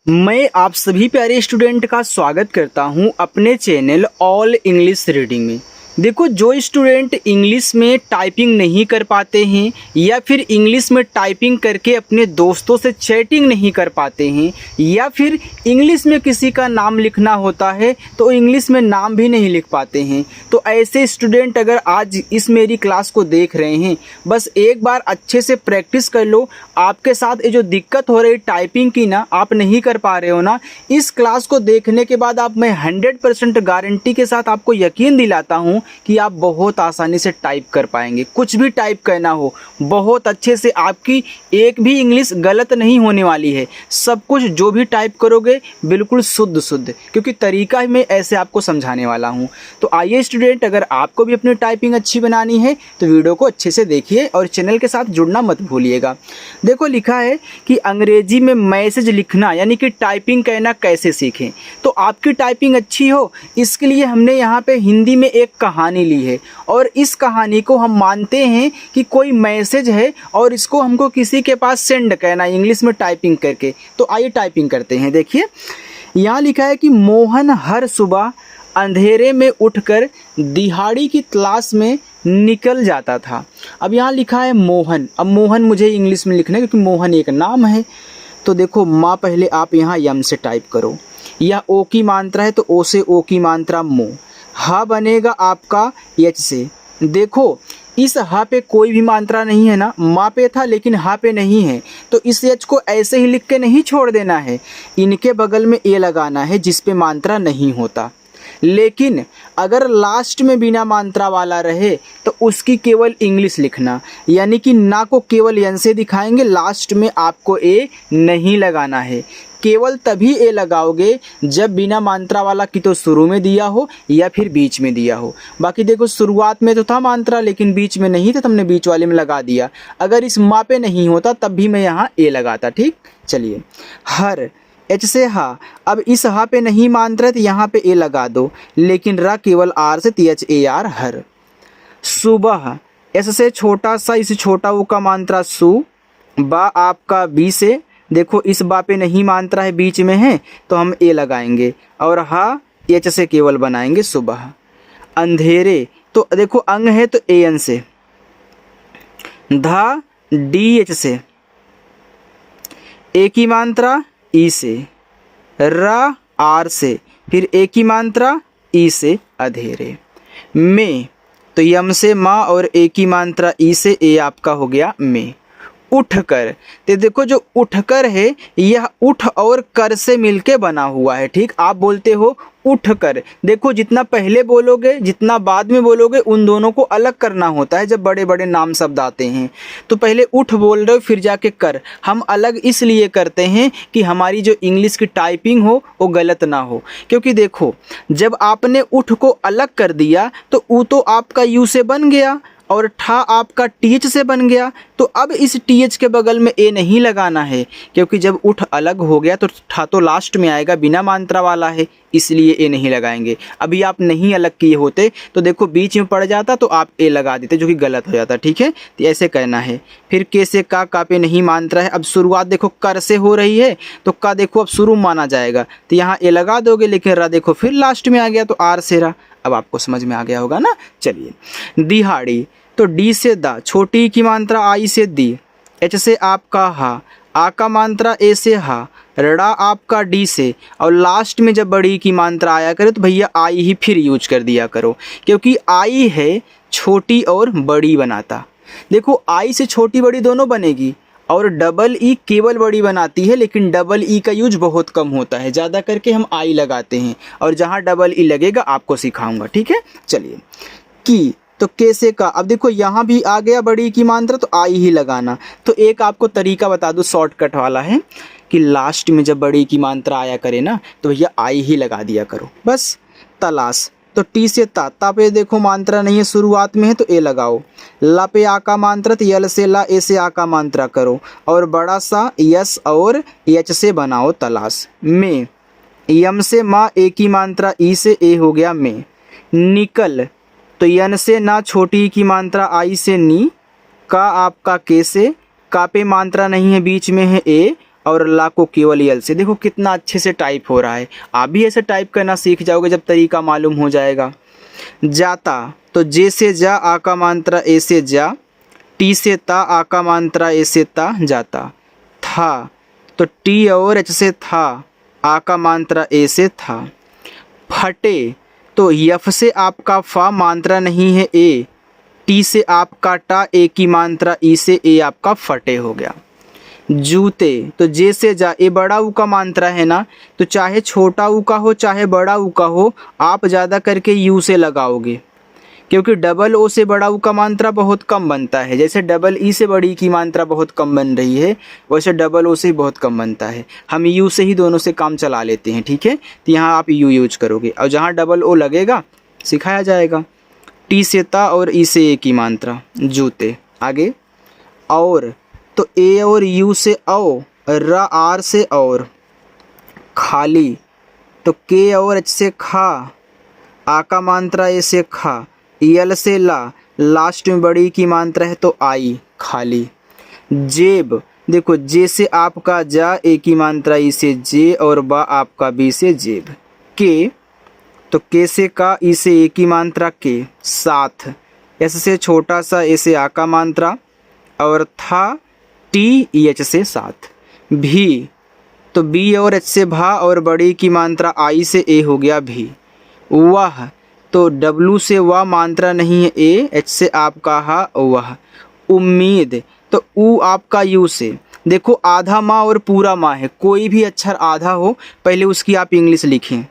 मैं आप सभी प्यारे स्टूडेंट का स्वागत करता हूं अपने चैनल ऑल इंग्लिश रीडिंग में। देखो, जो स्टूडेंट इंग्लिश में टाइपिंग नहीं कर पाते हैं या फिर इंग्लिश में टाइपिंग करके अपने दोस्तों से चैटिंग नहीं कर पाते हैं या फिर इंग्लिश में किसी का नाम लिखना होता है तो इंग्लिश में नाम भी नहीं लिख पाते हैं, तो ऐसे स्टूडेंट अगर आज इस मेरी क्लास को देख रहे हैं, बस एक बार अच्छे से प्रैक्टिस कर लो। आपके साथ ये जो दिक्कत हो रही टाइपिंग की ना, आप नहीं कर पा रहे हो ना, इस क्लास को देखने के बाद आप मैं 100% गारंटी के साथ आपको यकीन दिलाता हूँ कि आप बहुत आसानी से टाइप कर पाएंगे। कुछ भी टाइप करना हो बहुत अच्छे से, आपकी एक भी इंग्लिश गलत नहीं होने वाली है। सब कुछ जो भी टाइप करोगे बिल्कुल शुद्ध, क्योंकि तरीका ही मैं ऐसे आपको समझाने वाला हूँ। तो आइए स्टूडेंट, अगर आपको भी अपनी टाइपिंग अच्छी बनानी है तो वीडियो को अच्छे से देखिए और चैनल के साथ जुड़ना मत भूलिएगा। देखो, लिखा है कि अंग्रेजी में मैसेज लिखना यानी कि टाइपिंग कहना कैसे सीखें। तो आपकी टाइपिंग अच्छी हो इसके लिए हमने यहाँ पे हिंदी में एक कहानी ली है और इस कहानी को हम मानते हैं कि कोई मैसेज है और इसको हमको किसी के पास सेंड करना है इंग्लिश में टाइपिंग करके। तो आइए टाइपिंग करते हैं। देखिए, यहाँ लिखा है कि मोहन हर सुबह अंधेरे में उठकर दिहाड़ी की तलाश में निकल जाता था। अब यहाँ लिखा है मोहन। अब मोहन मुझे इंग्लिश में लिखना है क्योंकि मोहन एक नाम है। तो देखो, माँ पहले आप यहाँ यम से टाइप करो, या ओ की मात्रा है तो ओ से ओ की मात्रा मो। हा बनेगा आपका एच से। देखो, इस हा पे कोई भी मात्रा नहीं है ना, माँ पे था लेकिन हा पे नहीं है, तो इस एच को ऐसे ही लिख के नहीं छोड़ देना है। इनके बगल में ए लगाना है जिस पे मात्रा नहीं होता। लेकिन अगर लास्ट में बिना मात्रा वाला रहे तो उसकी केवल इंग्लिश लिखना, यानी कि ना को केवल यन से दिखाएंगे, लास्ट में आपको ए नहीं लगाना है। केवल तभी ए लगाओगे जब बिना मात्रा वाला की तो शुरू में दिया हो या फिर बीच में दिया हो। बाकी देखो, शुरुआत में तो था मात्रा लेकिन बीच में नहीं था, तुमने बीच वाले में लगा दिया। अगर इस माँ पे नहीं होता तब भी मैं यहाँ ए लगाता। ठीक, चलिए। हर एच से हा। अब इस हा पे नहीं मात्रा तो यहाँ पे ए लगा दो, लेकिन र केवल आर से टीएच ए आर हर। सुबह एस से छोटा सा, इस छोटा ऊ का मात्रा सु। बा आपका बी से, देखो इस बा पे नहीं मात्रा है बीच में है तो हम ए लगाएंगे, और हा एच से केवल बनाएंगे सुबह। अंधेरे, तो देखो अंग है तो ए एन से। धा डी एच से, ए की मात्रा ई से। र आर से, फिर ए की मात्रा ई से अधेरे। में, तो यम से माँ और ए की मात्रा ई से, ए आपका हो गया में। उठकर, तो देखो जो उठकर है यह उठ और कर से मिलके बना हुआ है। ठीक, आप बोलते हो उठकर, देखो जितना पहले बोलोगे जितना बाद में बोलोगे उन दोनों को अलग करना होता है। जब बड़े बड़े नाम शब्द आते हैं तो पहले उठ बोल रहे हो फिर जाके कर। हम अलग इसलिए करते हैं कि हमारी जो इंग्लिश की टाइपिंग हो वो गलत ना हो। क्योंकि देखो, जब आपने उठ को अलग कर दिया तो ऊ तो आपका यू से बन गया और ठा आपका टीएच से बन गया। तो अब इस टीएच के बगल में ए नहीं लगाना है, क्योंकि जब उठ अलग हो गया तो ठा तो लास्ट में आएगा, बिना मात्रा वाला है, इसलिए ए नहीं लगाएंगे। अभी आप नहीं अलग किए होते तो देखो बीच में पड़ जाता तो आप ए लगा देते, जो कि गलत हो जाता। ठीक है, तो ऐसे कहना है। फिर के से का पे नहीं मात्रा है। अब शुरुआत देखो कर से हो रही है तो का देखो अब शुरू माना जाएगा, तो यहाँ ए लगा दोगे, लेकिन रा देखो फिर लास्ट में आ गया तो आर से रा। अब आपको समझ में आ गया होगा ना। चलिए, दिहाड़ी, तो डी से दा, छोटी की मात्रा आई से दी। एच से आपका हा, आ का मात्रा ए से हा, रड़ा आपका डी से, और लास्ट में जब बड़ी की मात्रा आया करे तो भैया आई ही फिर यूज कर दिया करो, क्योंकि आई है छोटी और बड़ी बनाता। देखो, आई से छोटी बड़ी दोनों बनेगी और डबल ई केवल बड़ी बनाती है, लेकिन डबल ई का यूज बहुत कम होता है, ज़्यादा करके हम आई लगाते हैं, और जहाँ डबल ई लगेगा आपको सिखाऊंगा। ठीक है, चलिए। की, तो कैसे का, अब देखो यहाँ भी आ गया बड़ी की मात्रा तो आई ही लगाना। तो एक आपको तरीका बता दूँ शॉर्टकट वाला है कि लास्ट में जब बड़ी की मात्रा आया करे ना तो भैया आई ही लगा दिया करो बस। तलाश, तो टी से ता पे देखो मात्रा नहीं है, शुरुआत में है तो ए लगाओ। ला पे आ का मात्रा तो यल से ला, ए से आ का मात्रा करो, और बड़ा सा यस और एच से बनाओ तलाश। में, यम से माँ, ए की मात्रा ई से, ए हो गया में। निकल, तो यन से ना, छोटी की मात्रा आई से नी। का आपका के से, का पे मात्रा नहीं है बीच में है ए, और ला को केवल यल से। देखो कितना अच्छे से टाइप हो रहा है। आप भी ऐसे टाइप करना सीख जाओगे जब तरीका मालूम हो जाएगा। जाता तो जे से जा, आ का मात्रा ए से जा, टी से ता, आ का मात्रा ए से ता, जाता। था तो टी और एच से था, आ का मात्रा ए से था। फटे तो यफ से आपका फा, मात्रा नहीं है ए, टी से आपका टा, ए की मात्रा ई से ए आपका फटे हो गया। जूते तो जे से जा, ए बड़ा ऊ का मात्रा है ना, तो चाहे छोटा ऊ का हो चाहे बड़ा ऊ का हो, आप ज़्यादा करके यू से लगाओगे, क्योंकि डबल ओ से बड़ा ऊ का मात्रा बहुत कम बनता है। जैसे डबल ई से बड़ी की मात्रा बहुत कम बन रही है, वैसे डबल ओ से बहुत कम बनता है। हम यू से ही दोनों से काम चला लेते हैं, ठीक है। तो यहाँ आप यू यूज करोगे और जहाँ डबल ओ लगेगा सिखाया जाएगा। टी से ता और ई से ए की मात्रा, जूते। आगे और तो ए और यू से औ, र आर से और। खाली तो के और एच से खा, आ का मात्रा ए से खा, यल से ला, लास्ट में बड़ी की मात्रा है तो आई, खाली। जेब देखो जे से आपका जा, ए की मात्रा ई से जे और बा आपका बी से जेब। के तो के से का, ई से ए की मात्रा के, साथ। एस से छोटा सा, ए से आ का मात्रा और था, टी ई एच से साथ। भी तो बी और एच से भा और बड़ी की मात्रा आई से ए हो गया भी। वह तो डब्लू से वह मात्रा नहीं है ए, एच से आपका हा वह। उम्मीद तो ऊ आपका यू से। देखो आधा माँ और पूरा माँ है, कोई भी अक्षर आधा हो पहले उसकी आप इंग्लिश लिखें,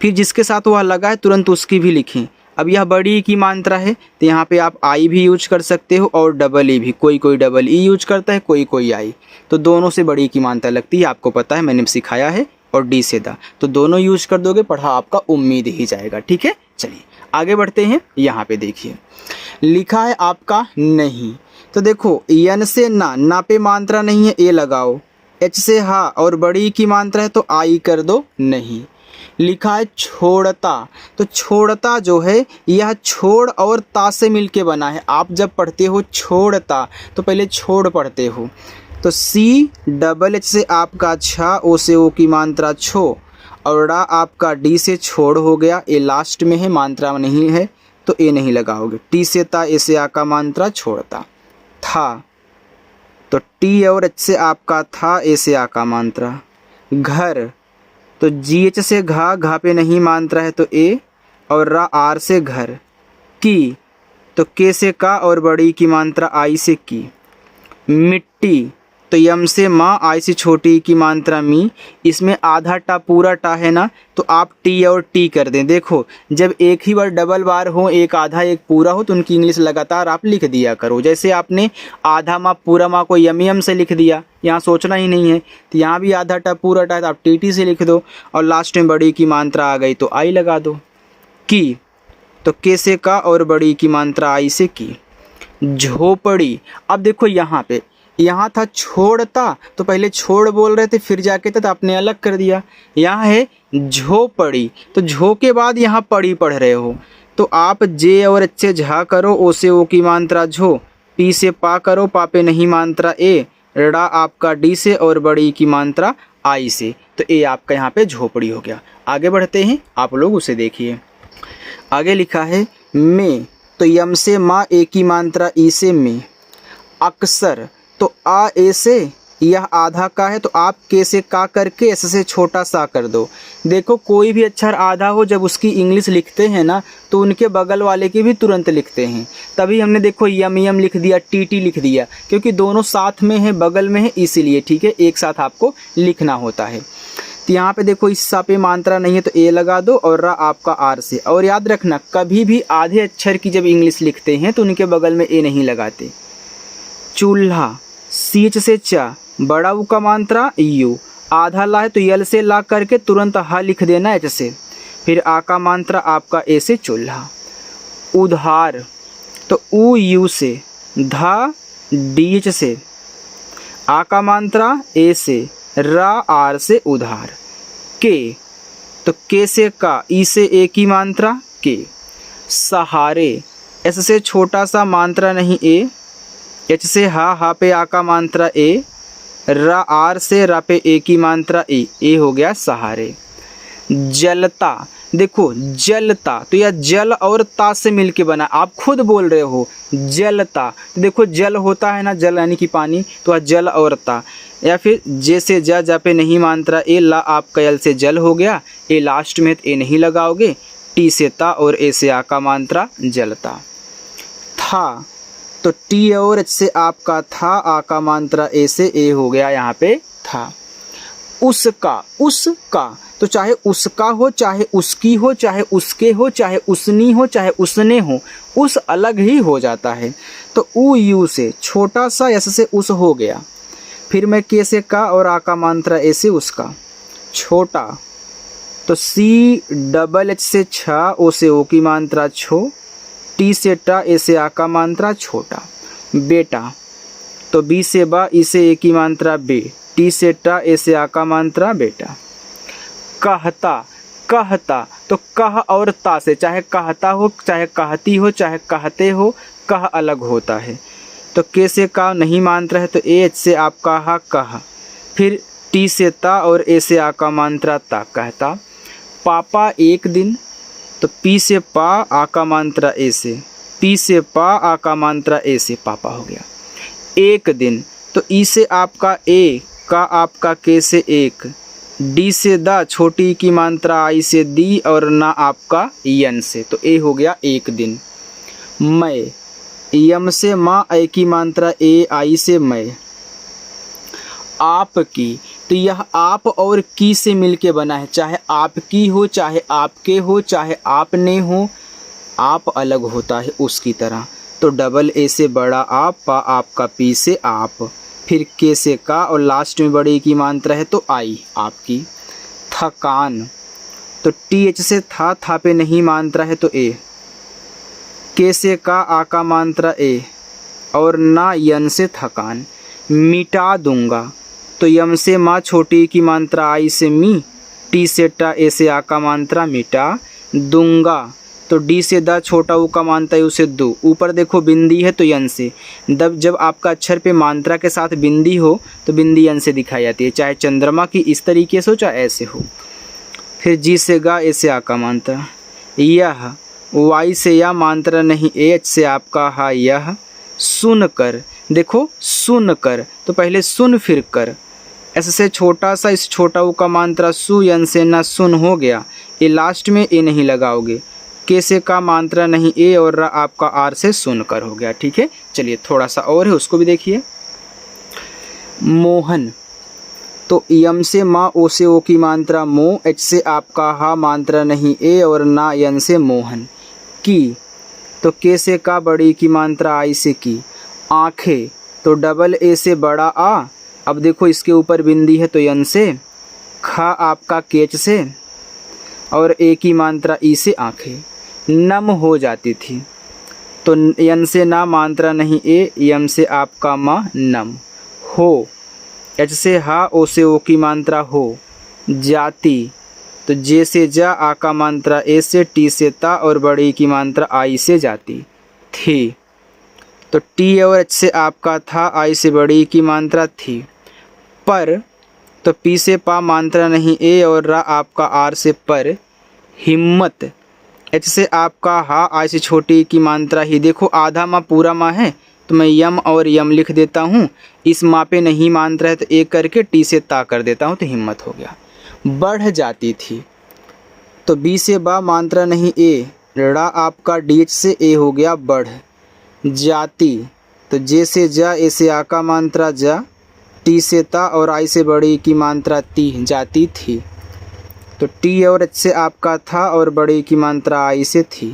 फिर जिसके साथ वह लगा है तुरंत उसकी भी लिखें। अब यह बड़ी की मात्रा है तो यहाँ पे आप आई भी यूज कर सकते हो और डबल ई भी। कोई कोई डबल ई यूज करता है, कोई कोई आई, तो दोनों से बड़ी की मात्रा लगती है, आपको पता है, मैंने सिखाया है। और डी से दा तो दोनों यूज कर दोगे, पढ़ा आपका उम्मीद ही जाएगा, ठीक है। चलिए आगे बढ़ते हैं। यहाँ पे देखिए लिखा है आपका नहीं, तो देखो यन से ना पे मात्रा नहीं है, ए लगाओ। एच से हा और बड़ी की मात्रा है तो आई कर दो नहीं। लिखा है छोड़ता, तो छोड़ता जो है यह छोड़ और ता से मिलके बना है। आप जब पढ़ते हो छोड़ता तो पहले छोड़ पढ़ते हो, तो सी डबल एच से आपका छा, ओ से ओ की मात्रा छो और डा आपका डी से छोड़ हो गया। ए लास्ट में है, मात्रा नहीं है तो ए नहीं लगाओगे। टी से ता, ए से आ का मात्रा छोड़ता। था तो टी और एच से आपका था, ए से आ का मात्रा। घर तो जी एच से घा पे नहीं मात्रा है तो ए और रा आर से घर। की तो के से का और बड़ी की मात्रा आई से की। मिट्टी तो यम से माँ, आई से छोटी की मात्रा मी। इसमें आधा टा पूरा टा है ना, तो आप टी और टी कर दें। देखो जब एक ही बार डबल बार हो, एक आधा एक पूरा हो, तो उनकी इंग्लिश लगातार आप लिख दिया करो। जैसे आपने आधा माँ पूरा माँ को यम से लिख दिया, यहाँ सोचना ही नहीं है, तो यहाँ भी आधा टा पूरा टा है तो आप टी से लिख दो और लास्ट में बड़ी की मात्रा आ गई तो आई लगा दो। की तो के से का और बड़ी की मात्रा आई से की। झोपड़ी, अब देखो यहाँ था छोड़ता तो पहले छोड़ बोल रहे थे, फिर जाके तो आपने अलग कर दिया। यहाँ है झोपड़ी, तो झो के बाद यहाँ पड़ी पढ़ रहे हो, तो आप जे और एच से झा करो, ओ से ओ की मात्रा झो, पी से पा करो, पा पे नहीं मात्रा ए, ड़ा आपका डी से और बड़ी की मात्रा आई से, तो ए आपका यहाँ पे झोपड़ी हो गया। आगे बढ़ते हैं, आप लोग उसे देखिए। आगे लिखा है में, तो यम से माँ, ए की मात्रा ई से में। अक्सर तो आ ए से, यह आधा का है तो आप के से का करके एस से छोटा सा कर दो। देखो कोई भी अक्षर आधा हो जब उसकी इंग्लिश लिखते हैं ना, तो उनके बगल वाले की भी तुरंत लिखते हैं। तभी हमने देखो यम लिख दिया, टी लिख दिया, क्योंकि दोनों साथ में है, बगल में है, इसीलिए, ठीक है, एक साथ आपको लिखना होता है। तो यहाँ पे देखो इस सा पे मात्रा नहीं है तो ए लगा दो और रा आपका आर से। और याद रखना कभी भी आधे अक्षर की जब इंग्लिश लिखते हैं तो उनके बगल में ए नहीं लगाते। चूल्हा, सी एच से चा, बड़ा ऊ का मात्रा यू, आधा ला है तो यल से ला करके तुरंत हा लिख देना एच से, फिर आ का मात्रा आपका ए से चूल्हा। उधार तो ऊ यू से, धा डी एच से, आ का मात्रा ए से, रा आर से उधार। के तो के से का, ई से ए की मात्रा के। सहारे, एस से छोटा सा मात्रा नहीं ए, एच से हा पे आ का मात्रा ए, रा आर से रा पे ए की मात्रा ए हो गया सहारे। जलता, देखो जलता, तो यह जल और ता से मिलके बना, आप खुद बोल रहे हो जलता, तो देखो जल होता है ना, जल यानी कि पानी, तो वह जल और ता। या फिर जैसे जा पे नहीं मात्रा ए, ला आपका यल से जल हो गया, ए लास्ट में ए नहीं लगाओगे, टी से ता और ए से आ का मात्रा जलता। था, तो टी और एच से आपका था, आ का मात्रा ए से ए हो गया यहाँ पे था। उसका, उसका, तो चाहे उसका हो, चाहे उसकी हो, चाहे उसके हो, चाहे उसनी हो, चाहे उसने हो, उस अलग ही हो जाता है। तो ऊ यू से छोटा सा यस से उस हो गया। फिर मैं के से का और आ का मात्रा ए से उसका। छोटा, तो सी डबल एच से छा, ओ से ओ की मात्रा छो, टी से टा, ए से आ का मात्रा छोटा। बेटा, तो बी से बा, ई से ए की मात्रा बे, टी से टा, ए से आ का मात्रा बेटा। कहता, कहता, तो कह और ता से, चाहे कहता हो, चाहे कहती हो, चाहे कहते हो, कह अलग होता है। तो के से का नहीं मात्रा है, तो ए एच से आपका हा कह। फिर टी से ता और ए से आ का मात्रा ता, कहता। पापा एक दिन, तो पी से पा, आ का मात्रा ए से, पी से पा, आ का मात्रा ए से पापा हो गया। एक दिन, तो ई से आपका ए, का आपका के से एक, डी से दा, छोटी की मात्रा आई से दी और ना आपका यन से, तो ए हो गया एक दिन। मैं, यम से माँ, ए की मात्रा ए, आई से मैं। आपकी, तो यह आप और की से मिलके बना है, चाहे आपकी हो, चाहे आपके हो, चाहे आपने हो, आप अलग होता है उसकी तरह। तो डबल ए से बड़ा आप, पा आपका पी से आप, फिर के से का और लास्ट में बड़ी की मात्रा है तो आई आपकी। थकान, तो टी एच से था पे नहीं मात्रा है तो ए, के से का, आ का मात्रा ए और ना यन से थकान। मिटा दूंगा, तो यम से माँ, छोटी की मात्रा आई से मी, टी से टा, ए से आ का मात्रा मिटा दूंगा। तो डी से दा, छोटा ऊ का मात्रा है उसे दो, ऊपर देखो बिंदी है तो यन से, जब आपका अक्षर पे मात्रा के साथ बिंदी हो तो बिंदी यन से दिखाई जाती है, चाहे चंद्रमा की इस तरीके से हो, चाहे ऐसे हो। फिर जी से गा, ए से आ का मात्रा। यह, वाई से या मात्रा नहीं, ए एच से आपका हा यह। सुन कर, देखो सुन कर, तो पहले सुन फिर कर, ऐसे से छोटा सा, इस छोटा ऊ का मात्रा सु, यन से ना सुन हो गया, ए लास्ट में ए नहीं लगाओगे, के से का मात्रा नहीं ए और रा आपका आर से सुनकर हो गया। ठीक है, चलिए थोड़ा सा और है उसको भी देखिए। मोहन, तो यम से माँ, ओ से ओ की मात्रा मो, एच से आपका हा मात्रा नहीं ए और ना यन से मोहन। की, तो के से का, बड़ी की मात्रा आई से की। आंखें, तो डबल ए से बड़ा आ, अब देखो इसके ऊपर बिंदी है तो यन से, खा आपका केच से और ए की मात्रा ई से आंखें। नम हो जाती थी, तो यन से ना मात्रा नहीं ए, यम से आपका माँ नम। हो, एच से हा, ओ से ओ की मात्रा हो। जाती, तो जे से जा, आ का मात्रा ए से, टी से ता और बड़ी की मात्रा आई से जाती। थी, तो टी और एच से आपका था, आई से बड़ी की मात्रा थी। पर, तो पी से पा मात्रा नहीं ए और रा आपका आर से पर। हिम्मत, एच से आपका हा, आई से छोटी की मात्रा ही, देखो आधा माँ पूरा माँ है तो मैं यम और यम लिख देता हूँ, इस माँ पे नहीं मात्रा है तो एक करके टी से ता कर देता हूँ तो हिम्मत हो गया। बढ़ जाती थी, तो बी से बा मात्रा नहीं ए, रा आपका डी एच से ए हो गया बढ़। जाती, तो जे से जा, ए से आ का मात्रा जा, टी से ता और आई से बड़ी की मात्रा ती, जाती थी। तो टी और एच से आपका था और बड़ी की मात्रा आई से थी।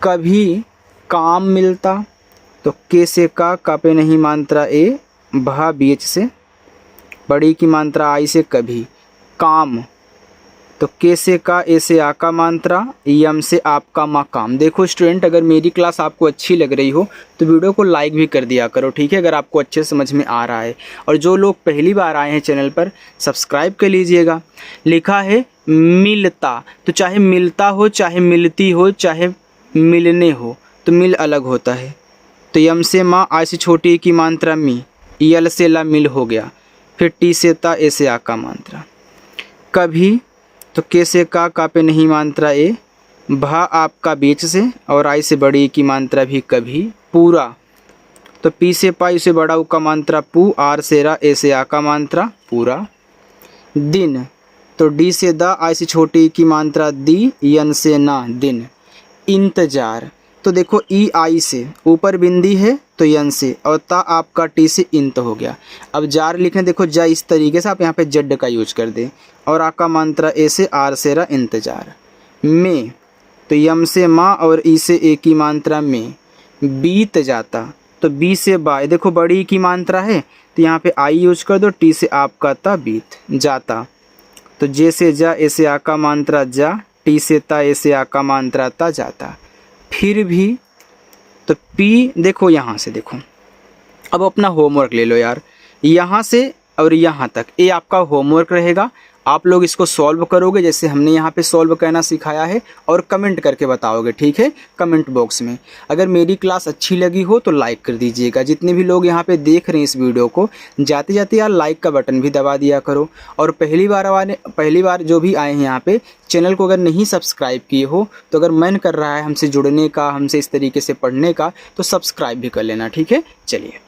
कभी काम मिलता, तो के से का पे नहीं मात्रा ए, भा बी एच से, बड़ी की मात्रा आई से कभी। काम, तो के से का, ए से आ का मात्रा, यम से आपका मा काम। देखो स्टूडेंट, अगर मेरी क्लास आपको अच्छी लग रही हो तो वीडियो को लाइक भी कर दिया करो, ठीक है, अगर आपको अच्छे समझ में आ रहा है। और जो लोग पहली बार आए हैं चैनल पर, सब्सक्राइब कर लीजिएगा। लिखा है मिलता, तो चाहे मिलता हो, चाहे मिलती हो, चाहे मिलने हो, तो मिल अलग होता है। तो यम से माँ, आई से छोटी की मात्रा मी, यल से ला मिल हो गया। फिर टी से ता, ए से आ का मात्रा। कभी तो के से का पे नहीं मात्रा ए, भा आपका बीच से और आई से बड़ी की मात्रा भी कभी। पूरा तो पी से पा, इसे बड़ा उ का मात्रा पू, आर से रा, ए से आ का मात्रा पूरा। दिन तो डी से दा, आई से छोटी की मात्रा दी, यन से ना दिन। इंतजार तो देखो ई आई से ऊपर बिंदी है तो यन से, और ता आपका टी से इंत हो गया। अब जार लिखें, देखो जा इस तरीके से आप यहाँ पे जड का यूज कर दें, और आ का मात्रा ए से, आर से रा, इंतजार। में तो यम से माँ और ई से ए की मात्रा में। बीत जाता तो बी से बा, देखो बड़ी की मात्रा है तो यहाँ पे आई यूज कर दो, टी से आपका ता बीत जाता। तो जे से जा, ए से आ का मात्रा जा, टी से ता, ए से आ का मात्रा ता जाता। फिर भी तो पी देखो यहाँ से, देखो अब अपना होमवर्क ले लो यार, यहाँ से और यहाँ तक ये आपका होमवर्क रहेगा। आप लोग इसको सॉल्व करोगे जैसे हमने यहाँ पे सॉल्व करना सिखाया है, और कमेंट करके बताओगे, ठीक है, कमेंट बॉक्स में। अगर मेरी क्लास अच्छी लगी हो तो लाइक कर दीजिएगा। जितने भी लोग यहाँ पे देख रहे हैं इस वीडियो को, जाते जाते यार लाइक का बटन भी दबा दिया करो। और पहली बार जो भी आए हैं यहाँ पे, चैनल को अगर नहीं सब्सक्राइब किए हो तो अगर मन कर रहा है हमसे जुड़ने का, हमसे इस तरीके से पढ़ने का, तो सब्सक्राइब भी कर लेना, ठीक है। चलिए।